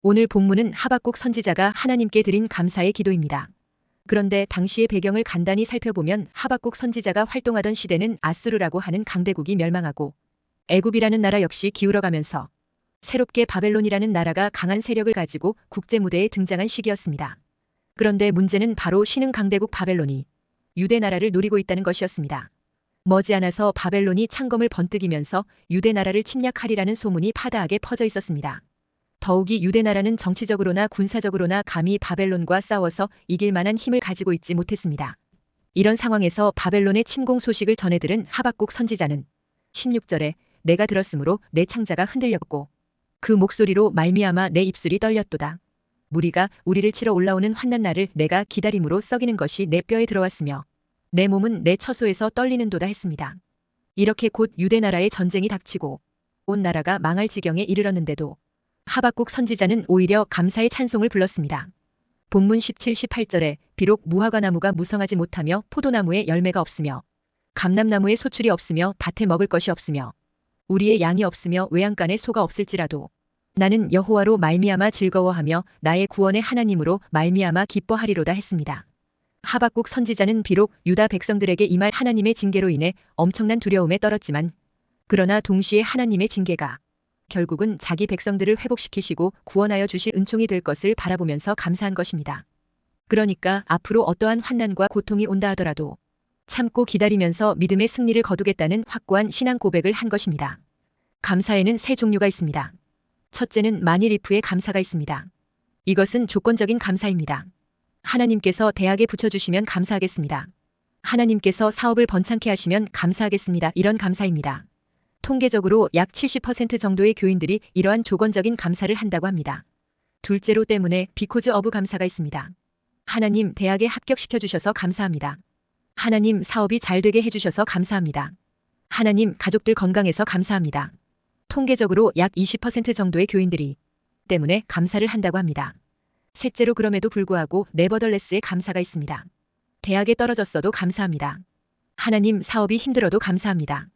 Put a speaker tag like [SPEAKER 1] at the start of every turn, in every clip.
[SPEAKER 1] 오늘 본문은 하박국 선지자가 하나님께 드린 감사의 기도입니다. 그런데 당시의 배경을 간단히 살펴보면 하박국 선지자가 활동하던 시대는 아수르라고 하는 강대국이 멸망하고 애굽이라는 나라 역시 기울어가면서 새롭게 바벨론이라는 나라가 강한 세력을 가지고 국제 무대에 등장한 시기였습니다. 그런데 문제는 바로 신흥 강대국 바벨론이 유대 나라를 노리고 있다는 것이었습니다. 머지않아서 바벨론이 창검을 번뜩이면서 유대 나라를 침략하리라는 소문이 파다하게 퍼져 있었습니다. 더욱이 유대 나라는 정치적으로나 군사적으로나 감히 바벨론과 싸워서 이길 만한 힘을 가지고 있지 못했습니다. 이런 상황에서 바벨론의 침공 소식을 전해들은 하박국 선지자는 16절에 내가 들었으므로 내 창자가 흔들렸고 그 목소리로 말미암아 내 입술이 떨렸도다. 무리가 우리를 치러 올라오는 환난 날을 내가 기다림으로 썩이는 것이 내 뼈에 들어왔으며 내 몸은 내 처소에서 떨리는도다 했습니다. 이렇게 곧 유대 나라의 전쟁이 닥치고 온 나라가 망할 지경에 이르렀는데도 하박국 선지자는 오히려 감사의 찬송을 불렀습니다. 본문 17, 18절에 비록 무화과 나무가 무성하지 못하며 포도나무에 열매가 없으며 감람나무에 소출이 없으며 밭에 먹을 것이 없으며 우리의 양이 없으며 외양간에 소가 없을지라도 나는 여호와로 말미암아 즐거워하며 나의 구원의 하나님으로 말미암아 기뻐하리로다 했습니다. 하박국 선지자는 비록 유다 백성들에게 임할 하나님의 징계로 인해 엄청난 두려움에 떨었지만 그러나 동시에 하나님의 징계가 결국은 자기 백성들을 회복시키시고 구원하여 주실 은총이 될 것을 바라보면서 감사한 것입니다. 그러니까 앞으로 어떠한 환난과 고통이 온다 하더라도 참고 기다리면서 믿음의 승리를 거두겠다는 확고한 신앙 고백을 한 것입니다. 감사에는 세 종류가 있습니다. 첫째는 만일 if의 감사가 있습니다. 이것은 조건적인 감사입니다. 하나님께서 대학에 붙여주시면 감사하겠습니다. 하나님께서 사업을 번창케 하시면 감사하겠습니다. 이런 감사입니다. 통계적으로 약 70% 정도의 교인들이 이러한 조건적인 감사를 한다고 합니다. 둘째로 때문에 because of 감사가 있습니다. 하나님 대학에 합격시켜 주셔서 감사합니다. 하나님 사업이 잘 되게 해주셔서 감사합니다. 하나님 가족들 건강해서 감사합니다. 통계적으로 약 20% 정도의 교인들이 때문에 감사를 한다고 합니다. 셋째로 그럼에도 불구하고 네버덜레스의 감사가 있습니다. 대학에 떨어졌어도 감사합니다. 하나님 사업이 힘들어도 감사합니다.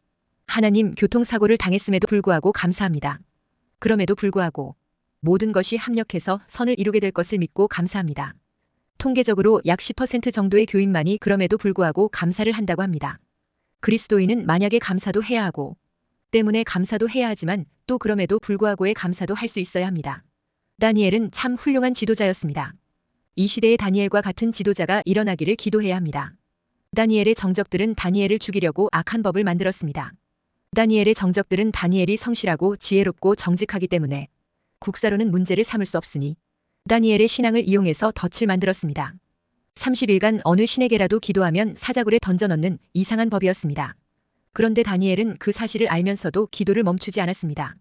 [SPEAKER 1] 하나님 교통사고를 당했음에도 불구하고 감사합니다. 그럼에도 불구하고 모든 것이 합력해서 선을 이루게 될 것을 믿고 감사합니다. 통계적으로 약 10% 정도의 교인만이 그럼에도 불구하고 감사를 한다고 합니다. 그리스도인은 만약에 감사도 해야 하고 때문에 감사도 해야 하지만 또 그럼에도 불구하고의 감사도 할 수 있어야 합니다. 다니엘은 참 훌륭한 지도자였습니다. 이 시대의 다니엘과 같은 지도자가 일어나기를 기도해야 합니다. 다니엘의 정적들은 다니엘을 죽이려고 악한 법을 만들었습니다. 다니엘의 정적들은 다니엘이 성실하고 지혜롭고 정직하기 때문에 국사로는 문제를 삼을 수 없으니 다니엘의 신앙을 이용해서 덫을 만들었습니다. 30일간 어느 신에게라도 기도하면 사자굴에 던져넣는 이상한 법이었습니다. 그런데 다니엘은 그 사실을 알면서도 기도를 멈추지 않았습니다.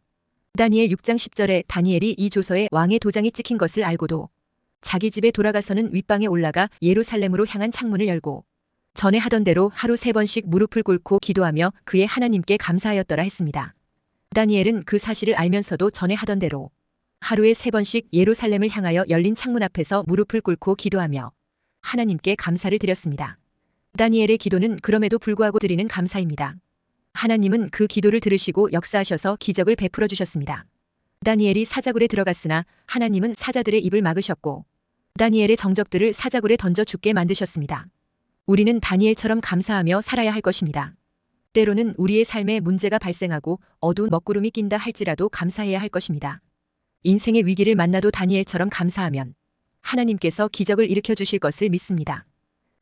[SPEAKER 1] 다니엘 6장 10절에 다니엘이 이 조서에 왕의 도장이 찍힌 것을 알고도 자기 집에 돌아가서는 윗방에 올라가 예루살렘으로 향한 창문을 열고 전에 하던 대로 하루 3번씩 무릎을 꿇고 기도하며 그의 하나님께 감사하였더라 했습니다. 다니엘은 그 사실을 알면서도 전에 하던 대로 하루에 3번씩 예루살렘을 향하여 열린 창문 앞에서 무릎을 꿇고 기도하며 하나님께 감사를 드렸습니다. 다니엘의 기도는 그럼에도 불구하고 드리는 감사입니다. 하나님은 그 기도를 들으시고 역사하셔서 기적을 베풀어 주셨습니다. 다니엘이 사자굴에 들어갔으나 하나님은 사자들의 입을 막으셨고 다니엘의 정적들을 사자굴에 던져 죽게 만드셨습니다. 우리는 다니엘처럼 감사하며 살아야 할 것입니다. 때로는 우리의 삶에 문제가 발생하고 어두운 먹구름이 낀다 할지라도 감사해야 할 것입니다. 인생의 위기를 만나도 다니엘처럼 감사하면 하나님께서 기적을 일으켜 주실 것을 믿습니다.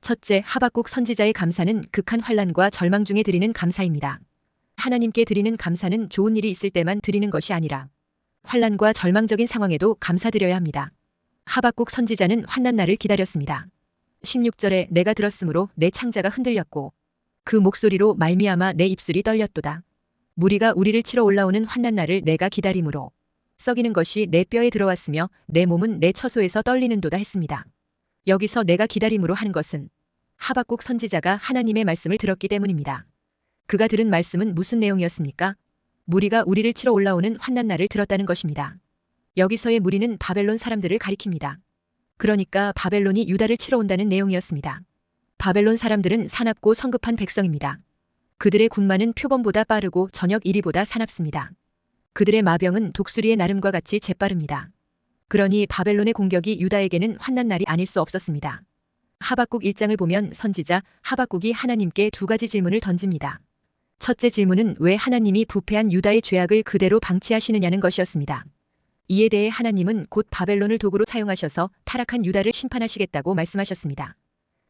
[SPEAKER 1] 첫째, 하박국 선지자의 감사는 극한 환난과 절망 중에 드리는 감사입니다. 하나님께 드리는 감사는 좋은 일이 있을 때만 드리는 것이 아니라 환난과 절망적인 상황에도 감사드려야 합니다. 하박국 선지자는 환난 날을 기다렸습니다. 16절에 내가 들었으므로 내 창자가 흔들렸고 그 목소리로 말미암아 내 입술이 떨렸도다. 무리가 우리를 치러 올라오는 환난 날을 내가 기다림으로 썩이는 것이 내 뼈에 들어왔으며 내 몸은 내 처소에서 떨리는도다 했습니다. 여기서 내가 기다림으로 하는 것은 하박국 선지자가 하나님의 말씀을 들었기 때문입니다. 그가 들은 말씀은 무슨 내용이었습니까? 무리가 우리를 치러 올라오는 환난 날을 들었다는 것입니다. 여기서의 무리는 바벨론 사람들을 가리킵니다. 그러니까 바벨론이 유다를 치러 온다는 내용이었습니다. 바벨론 사람들은 사납고 성급한 백성입니다. 그들의 군마는 표범보다 빠르고 저녁 이리보다 사납습니다. 그들의 마병은 독수리의 나름과 같이 재빠릅니다. 그러니 바벨론의 공격이 유다에게는 환난 날이 아닐 수 없었습니다. 하박국 1장을 보면 선지자 하박국이 하나님께 두 가지 질문을 던집니다. 첫째 질문은 왜 하나님이 부패한 유다의 죄악을 그대로 방치하시느냐는 것이었습니다. 이에 대해 하나님은 곧 바벨론을 도구로 사용하셔서 타락한 유다를 심판하시겠다고 말씀하셨습니다.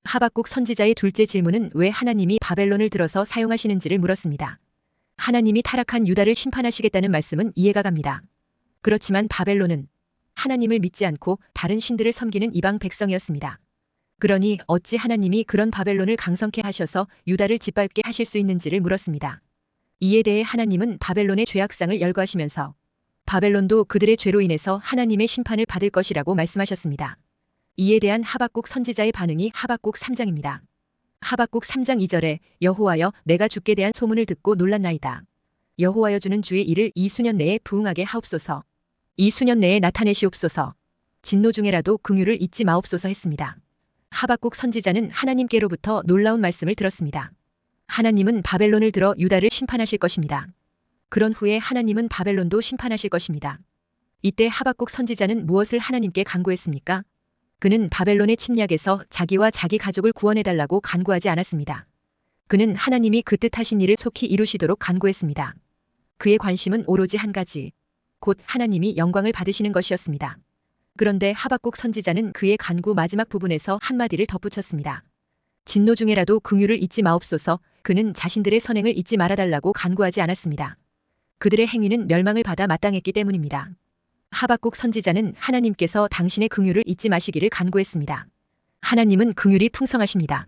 [SPEAKER 1] 하박국 선지자의 둘째 질문은 왜 하나님이 바벨론을 들어서 사용하시는지를 물었습니다. 하나님이 타락한 유다를 심판하시겠다는 말씀은 이해가 갑니다. 그렇지만 바벨론은 하나님을 믿지 않고 다른 신들을 섬기는 이방 백성이었습니다. 그러니 어찌 하나님이 그런 바벨론을 강성케 하셔서 유다를 짓밟게 하실 수 있는지를 물었습니다. 이에 대해 하나님은 바벨론의 죄악상을 열거하시면서 바벨론도 그들의 죄로 인해서 하나님의 심판을 받을 것이라고 말씀하셨습니다. 이에 대한 하박국 선지자의 반응이 하박국 3장입니다. 하박국 3장 2절에 여호와여 내가 주께 대한 소문을 듣고 놀랐나이다. 여호와여 주는 주의 일을 이 수년 내에 부응하게 하옵소서. 이 수년 내에 나타내시옵소서. 진노 중에라도 긍휼을 잊지 마옵소서 했습니다. 하박국 선지자는 하나님께로부터 놀라운 말씀을 들었습니다. 하나님은 바벨론을 들어 유다를 심판하실 것입니다. 그런 후에 하나님은 바벨론도 심판하실 것입니다. 이때 하박국 선지자는 무엇을 하나님께 간구했습니까? 그는 바벨론의 침략에서 자기와 자기 가족을 구원해달라고 간구하지 않았습니다. 그는 하나님이 그 뜻하신 일을 속히 이루시도록 간구했습니다. 그의 관심은 오로지 한 가지, 곧 하나님이 영광을 받으시는 것이었습니다. 그런데 하박국 선지자는 그의 간구 마지막 부분에서 한마디를 덧붙였습니다. 진노 중에라도 긍휼을 잊지 마옵소서. 그는 자신들의 선행을 잊지 말아달라고 간구하지 않았습니다. 그들의 행위는 멸망을 받아 마땅했기 때문입니다. 하박국 선지자는 하나님께서 당신의 긍휼을 잊지 마시기를 간구했습니다. 하나님은 긍휼이 풍성하십니다.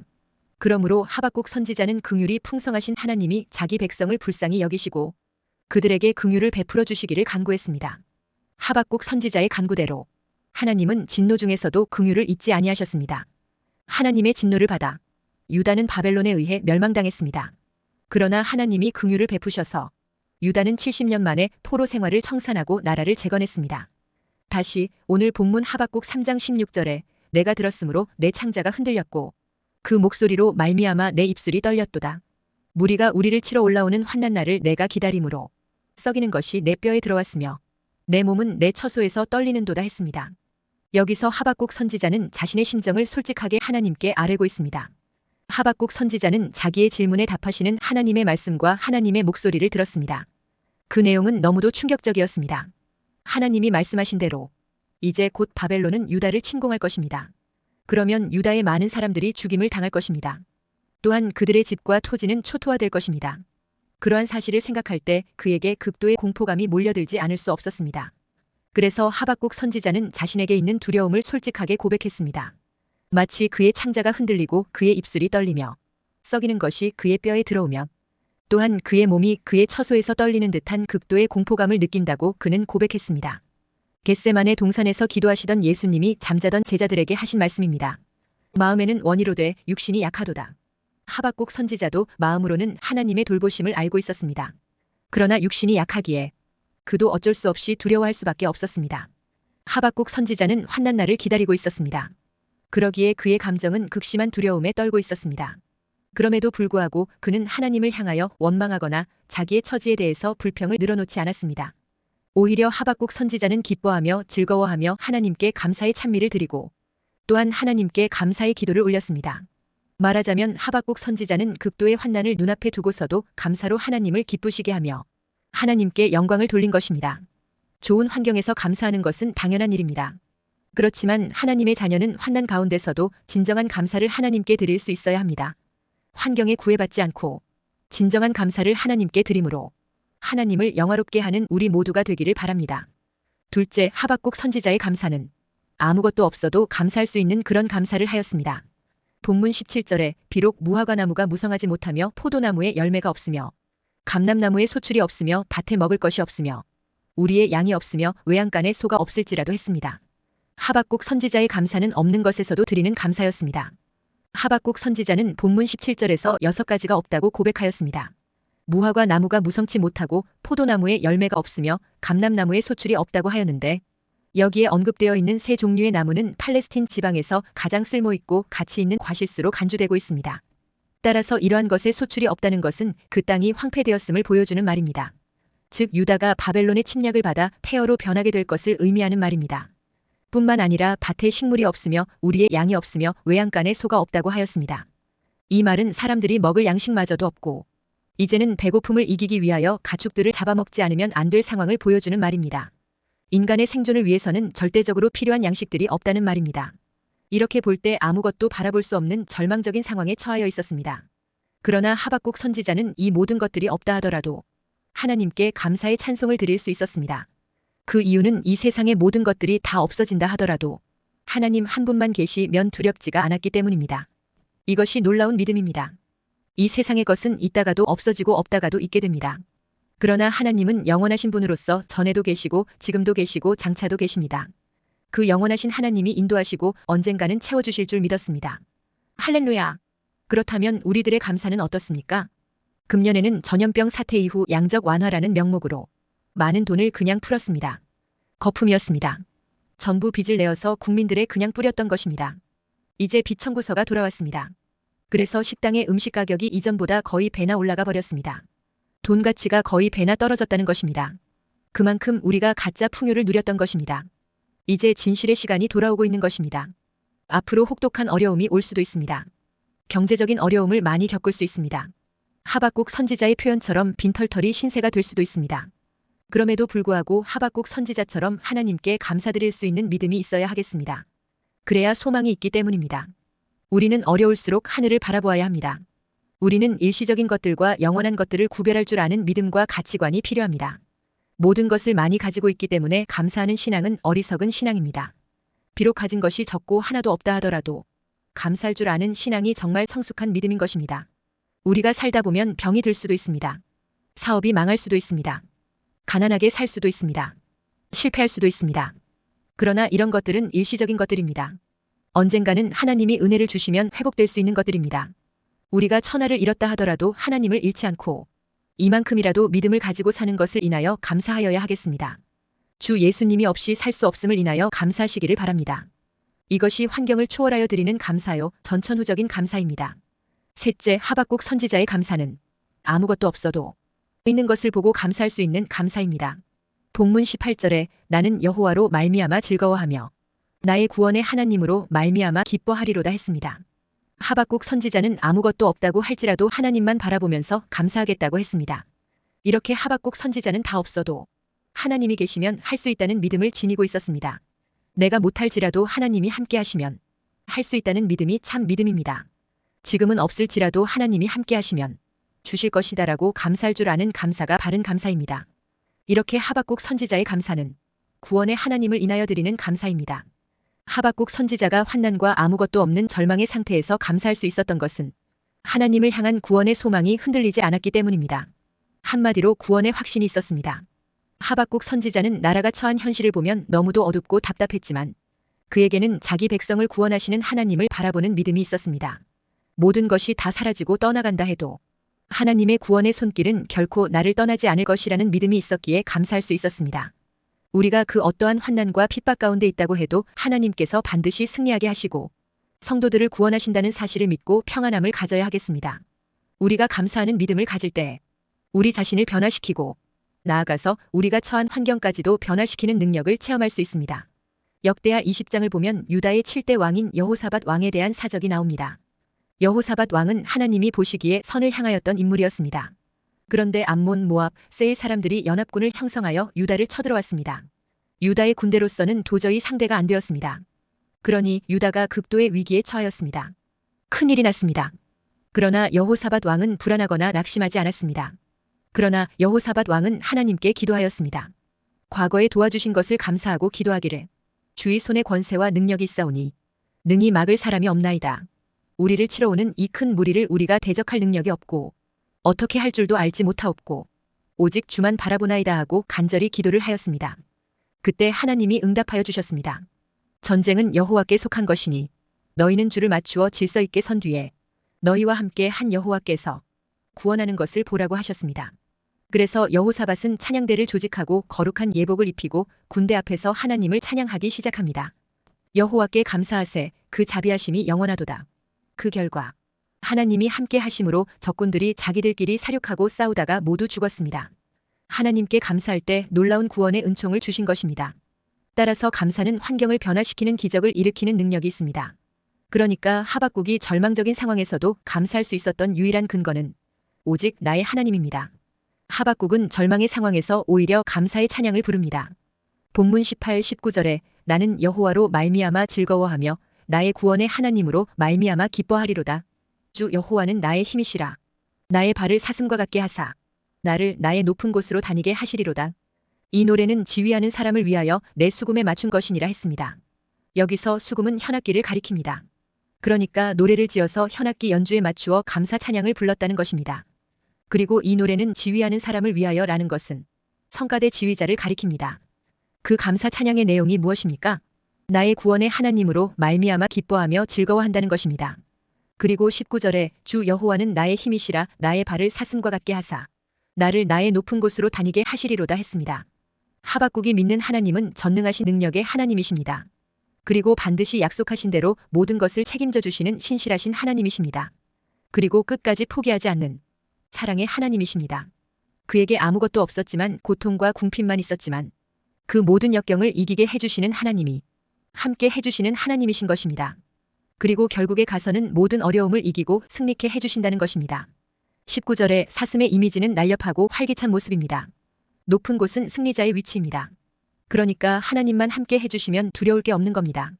[SPEAKER 1] 그러므로 하박국 선지자는 긍휼이 풍성하신 하나님이 자기 백성을 불쌍히 여기시고 그들에게 긍휼을 베풀어 주시기를 간구했습니다. 하박국 선지자의 간구대로 하나님은 진노 중에서도 긍휼을 잊지 아니하셨습니다. 하나님의 진노를 받아 유다는 바벨론에 의해 멸망당했습니다. 그러나 하나님이 긍휼을 베푸셔서 유다는 70년 만에 포로 생활을 청산하고 나라를 재건했습니다. 다시 오늘 본문 하박국 3장 16절에 내가 들었으므로 내 창자가 흔들렸고 그 목소리로 말미암아 내 입술이 떨렸도다. 무리가 우리를 치러 올라오는 환난 날을 내가 기다림으로 썩이는 것이 내 뼈에 들어왔으며 내 몸은 내 처소에서 떨리는도다 했습니다. 여기서 하박국 선지자는 자신의 심정을 솔직하게 하나님께 아뢰고 있습니다. 하박국 선지자는 자기의 질문에 답하시는 하나님의 말씀과 하나님의 목소리를 들었습니다. 그 내용은 너무도 충격적이었습니다. 하나님이 말씀하신 대로 이제 곧 바벨론은 유다를 침공할 것입니다. 그러면 유다의 많은 사람들이 죽임을 당할 것입니다. 또한 그들의 집과 토지는 초토화될 것입니다. 그러한 사실을 생각할 때 그에게 극도의 공포감이 몰려들지 않을 수 없었습니다. 그래서 하박국 선지자는 자신에게 있는 두려움을 솔직하게 고백했습니다. 마치 그의 창자가 흔들리고 그의 입술이 떨리며 썩이는 것이 그의 뼈에 들어오며 또한 그의 몸이 그의 처소에서 떨리는 듯한 극도의 공포감을 느낀다고 그는 고백했습니다. 겟세마네 동산에서 기도하시던 예수님이 잠자던 제자들에게 하신 말씀입니다. 마음에는 원이로되 육신이 약하도다. 하박국 선지자도 마음으로는 하나님의 돌보심을 알고 있었습니다. 그러나 육신이 약하기에 그도 어쩔 수 없이 두려워할 수밖에 없었습니다. 하박국 선지자는 환난 날을 기다리고 있었습니다. 그러기에 그의 감정은 극심한 두려움에 떨고 있었습니다. 그럼에도 불구하고 그는 하나님을 향하여 원망하거나 자기의 처지에 대해서 불평을 늘어놓지 않았습니다. 오히려 하박국 선지자는 기뻐하며 즐거워하며 하나님께 감사의 찬미를 드리고 또한 하나님께 감사의 기도를 올렸습니다. 말하자면 하박국 선지자는 극도의 환난을 눈앞에 두고서도 감사로 하나님을 기쁘시게 하며 하나님께 영광을 돌린 것입니다. 좋은 환경에서 감사하는 것은 당연한 일입니다. 그렇지만 하나님의 자녀는 환난 가운데서도 진정한 감사를 하나님께 드릴 수 있어야 합니다. 환경에 구애받지 않고 진정한 감사를 하나님께 드림으로 하나님을 영화롭게 하는 우리 모두가 되기를 바랍니다. 둘째, 하박국 선지자의 감사는 아무것도 없어도 감사할 수 있는 그런 감사를 하였습니다. 본문 17절에 비록 무화과 나무가 무성하지 못하며 포도나무에 열매가 없으며 감람나무에 소출이 없으며 밭에 먹을 것이 없으며 우리의 양이 없으며 외양간에 소가 없을지라도 했습니다. 하박국 선지자의 감사는 없는 것에서도 드리는 감사였습니다. 하박국 선지자는 본문 17절에서 6가지가 없다고 고백하였습니다. 무화과 나무가 무성치 못하고 포도나무에 열매가 없으며 감람나무에 소출이 없다고 하였는데 여기에 언급되어 있는 세 종류의 나무는 팔레스틴 지방에서 가장 쓸모있고 가치 있는 과실수로 간주되고 있습니다. 따라서 이러한 것에 소출이 없다는 것은 그 땅이 황폐되었음을 보여주는 말입니다. 즉 유다가 바벨론의 침략을 받아 폐허로 변하게 될 것을 의미하는 말입니다. 뿐만 아니라 밭에 식물이 없으며 우리의 양이 없으며 외양간에 소가 없다고 하였습니다. 이 말은 사람들이 먹을 양식마저도 없고 이제는 배고픔을 이기기 위하여 가축들을 잡아먹지 않으면 안 될 상황을 보여주는 말입니다. 인간의 생존을 위해서는 절대적으로 필요한 양식들이 없다는 말입니다. 이렇게 볼 때 아무것도 바라볼 수 없는 절망적인 상황에 처하여 있었습니다. 그러나 하박국 선지자는 이 모든 것들이 없다 하더라도 하나님께 감사의 찬송을 드릴 수 있었습니다. 그 이유는 이 세상의 모든 것들이 다 없어진다 하더라도 하나님 한 분만 계시면 두렵지가 않았기 때문입니다. 이것이 놀라운 믿음입니다. 이 세상의 것은 있다가도 없어지고 없다가도 있게 됩니다. 그러나 하나님은 영원하신 분으로서 전에도 계시고 지금도 계시고 장차도 계십니다. 그 영원하신 하나님이 인도하시고 언젠가는 채워주실 줄 믿었습니다. 할렐루야! 그렇다면 우리들의 감사는 어떻습니까? 금년에는 전염병 사태 이후 양적 완화라는 명목으로 많은 돈을 그냥 풀었습니다. 거품이었습니다. 전부 빚을 내어서 국민들의 그냥 뿌렸던 것입니다. 이제 빚 청구서가 돌아왔습니다. 그래서 식당의 음식 가격이 이전보다 거의 배나 올라가 버렸습니다. 돈 가치가 거의 배나 떨어졌다는 것입니다. 그만큼 우리가 가짜 풍요를 누렸던 것입니다. 이제 진실의 시간이 돌아오고 있는 것입니다. 앞으로 혹독한 어려움이 올 수도 있습니다. 경제적인 어려움을 많이 겪을 수 있습니다. 하박국 선지자의 표현처럼 빈털털이 신세가 될 수도 있습니다. 그럼에도 불구하고 하박국 선지자처럼 하나님께 감사드릴 수 있는 믿음이 있어야 하겠습니다. 그래야 소망이 있기 때문입니다. 우리는 어려울수록 하늘을 바라보아야 합니다. 우리는 일시적인 것들과 영원한 것들을 구별할 줄 아는 믿음과 가치관이 필요합니다. 모든 것을 많이 가지고 있기 때문에 감사하는 신앙은 어리석은 신앙입니다. 비록 가진 것이 적고 하나도 없다 하더라도 감사할 줄 아는 신앙이 정말 성숙한 믿음인 것입니다. 우리가 살다 보면 병이 들 수도 있습니다. 사업이 망할 수도 있습니다. 가난하게 살 수도 있습니다. 실패할 수도 있습니다. 그러나 이런 것들은 일시적인 것들입니다. 언젠가는 하나님이 은혜를 주시면 회복될 수 있는 것들입니다. 우리가 천하를 잃었다 하더라도 하나님을 잃지 않고 이만큼이라도 믿음을 가지고 사는 것을 인하여 감사하여야 하겠습니다. 주 예수님이 없이 살 수 없음을 인하여 감사하시기를 바랍니다. 이것이 환경을 초월하여 드리는 감사요, 전천후적인 감사입니다. 셋째, 하박국 선지자의 감사는 아무것도 없어도 있는 것을 보고 감사할 수 있는 감사입니다. 본문 18절에 나는 여호와로 말미암아 즐거워하며 나의 구원의 하나님으로 말미암아 기뻐하리로다 했습니다. 하박국 선지자는 아무것도 없다고 할지라도 하나님만 바라보면서 감사하겠다고 했습니다. 이렇게 하박국 선지자는 다 없어도 하나님이 계시면 할 수 있다는 믿음을 지니고 있었습니다. 내가 못할지라도 하나님이 함께 하시면 할 수 있다는 믿음이 참 믿음입니다. 지금은 없을지라도 하나님이 함께 하시면 주실 것이다라고 감사할 줄 아는 감사가 바른 감사입니다. 이렇게 하박국 선지자의 감사는 구원의 하나님을 인하여 드리는 감사입니다. 하박국 선지자가 환난과 아무것도 없는 절망의 상태에서 감사할 수 있었던 것은 하나님을 향한 구원의 소망이 흔들리지 않았기 때문입니다. 한마디로 구원의 확신이 있었습니다. 하박국 선지자는 나라가 처한 현실을 보면 너무도 어둡고 답답했지만 그에게는 자기 백성을 구원하시는 하나님을 바라보는 믿음이 있었습니다. 모든 것이 다 사라지고 떠나간다 해도 하나님의 구원의 손길은 결코 나를 떠나지 않을 것이라는 믿음이 있었기에 감사할 수 있었습니다. 우리가 그 어떠한 환난과 핍박 가운데 있다고 해도 하나님께서 반드시 승리하게 하시고 성도들을 구원하신다는 사실을 믿고 평안함을 가져야 하겠습니다. 우리가 감사하는 믿음을 가질 때 우리 자신을 변화시키고 나아가서 우리가 처한 환경까지도 변화시키는 능력을 체험할 수 있습니다. 역대하 20장을 보면 유다의 7대 왕인 여호사밧 왕에 대한 사적이 나옵니다. 여호사밧 왕은 하나님이 보시기에 선을 향하였던 인물이었습니다. 그런데 암몬, 모압, 세일 사람들이 연합군을 형성하여 유다를 쳐들어왔습니다. 유다의 군대로서는 도저히 상대가 안 되었습니다. 그러니 유다가 극도의 위기에 처하였습니다. 큰일이 났습니다. 그러나 여호사밧 왕은 불안하거나 낙심하지 않았습니다. 그러나 여호사밧 왕은 하나님께 기도하였습니다. 과거에 도와주신 것을 감사하고 기도하기를 주의 손에 권세와 능력이 있사오니 능히 막을 사람이 없나이다. 우리를 치러오는 이 큰 무리를 우리가 대적할 능력이 없고 어떻게 할 줄도 알지 못하옵고 오직 주만 바라보나이다 하고 간절히 기도를 하였습니다. 그때 하나님이 응답하여 주셨습니다. 전쟁은 여호와께 속한 것이니 너희는 주를 맞추어 질서 있게 선 뒤에 너희와 함께 한 여호와께서 구원하는 것을 보라고 하셨습니다. 그래서 여호사밧은 찬양대를 조직하고 거룩한 예복을 입히고 군대 앞에서 하나님을 찬양하기 시작합니다. 여호와께 감사하세 그 자비하심이 영원하도다. 그 결과 하나님이 함께 하심으로 적군들이 자기들끼리 사륙하고 싸우다가 모두 죽었습니다. 하나님께 감사할 때 놀라운 구원의 은총을 주신 것입니다. 따라서 감사는 환경을 변화시키는 기적을 일으키는 능력이 있습니다. 그러니까 하박국이 절망적인 상황에서도 감사할 수 있었던 유일한 근거는 오직 나의 하나님입니다. 하박국은 절망의 상황에서 오히려 감사의 찬양을 부릅니다. 본문 18, 19절에 나는 여호와로 말미암아 즐거워하며 나의 구원의 하나님으로 말미암아 기뻐하리로다. 주 여호와는 나의 힘이시라. 나의 발을 사슴과 같게 하사 나를 나의 높은 곳으로 다니게 하시리로다. 이 노래는 지휘하는 사람을 위하여 내 수금에 맞춘 것이니라 했습니다. 여기서 수금은 현악기를 가리킵니다. 그러니까 노래를 지어서 현악기 연주에 맞추어 감사 찬양을 불렀다는 것입니다. 그리고 이 노래는 지휘하는 사람을 위하여라는 것은 성가대 지휘자를 가리킵니다. 그 감사 찬양의 내용이 무엇입니까? 나의 구원의 하나님으로 말미암아 기뻐하며 즐거워한다는 것입니다. 그리고 19절에 주 여호와는 나의 힘이시라 나의 발을 사슴과 같게 하사 나를 나의 높은 곳으로 다니게 하시리로다 했습니다. 하박국이 믿는 하나님은 전능하신 능력의 하나님이십니다. 그리고 반드시 약속하신 대로 모든 것을 책임져 주시는 신실하신 하나님이십니다. 그리고 끝까지 포기하지 않는 사랑의 하나님이십니다. 그에게 아무것도 없었지만 고통과 궁핍만 있었지만 그 모든 역경을 이기게 해주시는 하나님이 함께 해주시는 하나님이신 것입니다. 그리고 결국에 가서는 모든 어려움을 이기고 승리케 해주신다는 것입니다. 19절에 사슴의 이미지는 날렵하고 활기찬 모습입니다. 높은 곳은 승리자의 위치입니다. 그러니까 하나님만 함께 해주시면 두려울 게 없는 겁니다.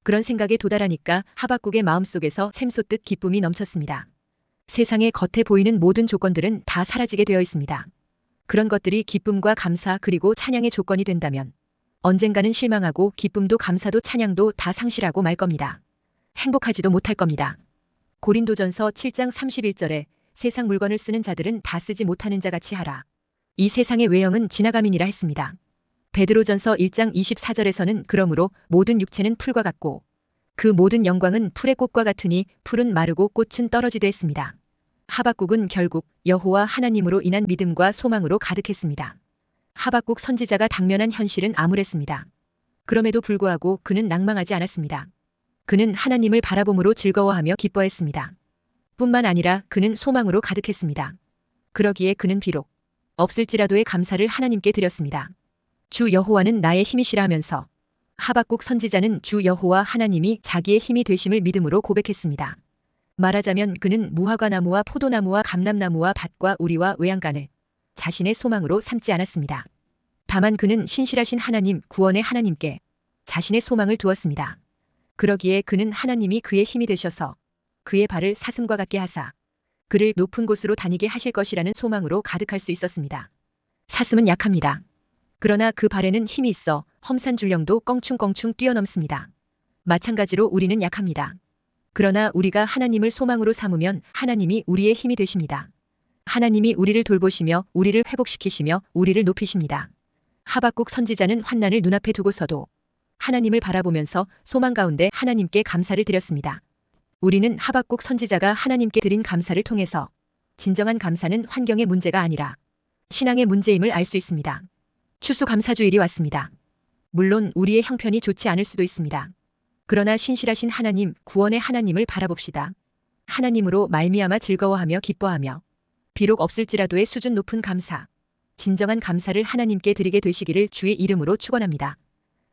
[SPEAKER 1] 그런 생각에 도달하니까 하박국의 마음속에서 샘솟듯 기쁨이 넘쳤습니다. 세상의 겉에 보이는 모든 조건들은 다 사라지게 되어 있습니다. 그런 것들이 기쁨과 감사 그리고 찬양의 조건이 된다면 언젠가는 실망하고 기쁨도 감사도 찬양도 다 상실하고 말 겁니다. 행복하지도 못할 겁니다. 고린도전서 7장 31절에 세상 물건을 쓰는 자들은 다 쓰지 못하는 자 같이 하라. 이 세상의 외형은 지나감이니라 했습니다. 베드로전서 1장 24절에서는 그러므로 모든 육체는 풀과 같고 그 모든 영광은 풀의 꽃과 같으니 풀은 마르고 꽃은 떨어지되 했습니다. 하박국은 결국 여호와 하나님으로 인한 믿음과 소망으로 가득했습니다. 하박국 선지자가 당면한 현실은 암울했습니다. 그럼에도 불구하고 그는 낭망하지 않았습니다. 그는 하나님을 바라봄으로 즐거워하며 기뻐했습니다. 뿐만 아니라 그는 소망으로 가득했습니다. 그러기에 그는 비록 없을지라도의 감사를 하나님께 드렸습니다. 주 여호와는 나의 힘이시라 하면서 하박국 선지자는 주 여호와 하나님이 자기의 힘이 되심을 믿음으로 고백했습니다. 말하자면 그는 무화과나무와 포도나무와 감람나무와 밭과 우리와 외양간을 자신의 소망으로 삼지 않았습니다. 다만 그는 신실하신 하나님, 구원의 하나님께 자신의 소망을 두었습니다. 그러기에 그는 하나님이 그의 힘이 되셔서 그의 발을 사슴과 같게 하사 그를 높은 곳으로 다니게 하실 것이라는 소망으로 가득할 수 있었습니다. 사슴은 약합니다. 그러나 그 발에는 힘이 있어 험산 줄령도 껑충껑충 뛰어넘습니다. 마찬가지로 우리는 약합니다. 그러나 우리가 하나님을 소망으로 삼으면 하나님이 우리의 힘이 되십니다. 하나님이 우리를 돌보시며 우리를 회복시키시며 우리를 높이십니다. 하박국 선지자는 환난을 눈앞에 두고서도 하나님을 바라보면서 소망 가운데 하나님께 감사를 드렸습니다. 우리는 하박국 선지자가 하나님께 드린 감사를 통해서 진정한 감사는 환경의 문제가 아니라 신앙의 문제임을 알 수 있습니다. 추수감사주일이 왔습니다. 물론 우리의 형편이 좋지 않을 수도 있습니다. 그러나 신실하신 하나님, 구원의 하나님을 바라봅시다. 하나님으로 말미암아 즐거워하며 기뻐하며 비록 없을지라도의 수준 높은 감사, 진정한 감사를 하나님께 드리게 되시기를 주의 이름으로 축원합니다.